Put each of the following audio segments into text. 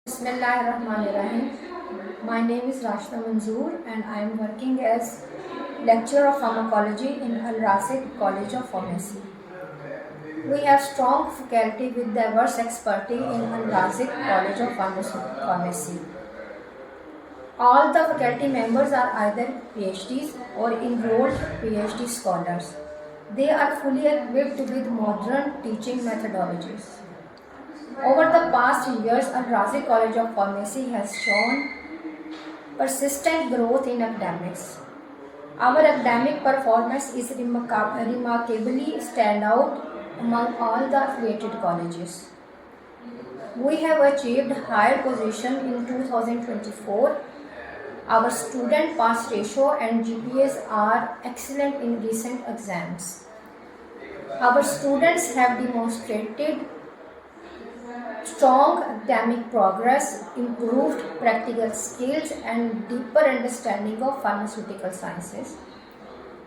Bismillahirrahmanirrahim. My name is Rashida and I am working as lecturer of pharmacology in Al-Raziq College of Pharmacy. We have strong faculty with diverse expertise in Al-Raziq College of Pharmacy. All the faculty members are either PhDs or enrolled PhD scholars. They are fully equipped with modern teaching methodologies. Over the past years, Al-Raziq College of Pharmacy has shown persistent growth in academics. Our academic performance is remarkably stand out among all the affiliated colleges. We have achieved higher position in 2024. Our student pass ratio and GPAs are excellent in recent exams. Our students have demonstrated strong academic progress, improved practical skills, and deeper understanding of pharmaceutical sciences.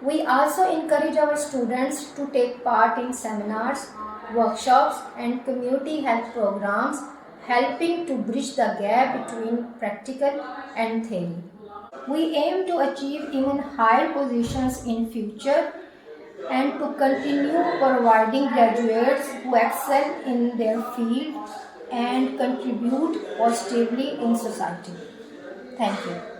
We also encourage our students to take part in seminars, workshops, and community health programs, helping to bridge the gap between practical and theory. We aim to achieve even higher positions in future and to continue providing graduates who excel in their field and contribute positively in society. Thank you.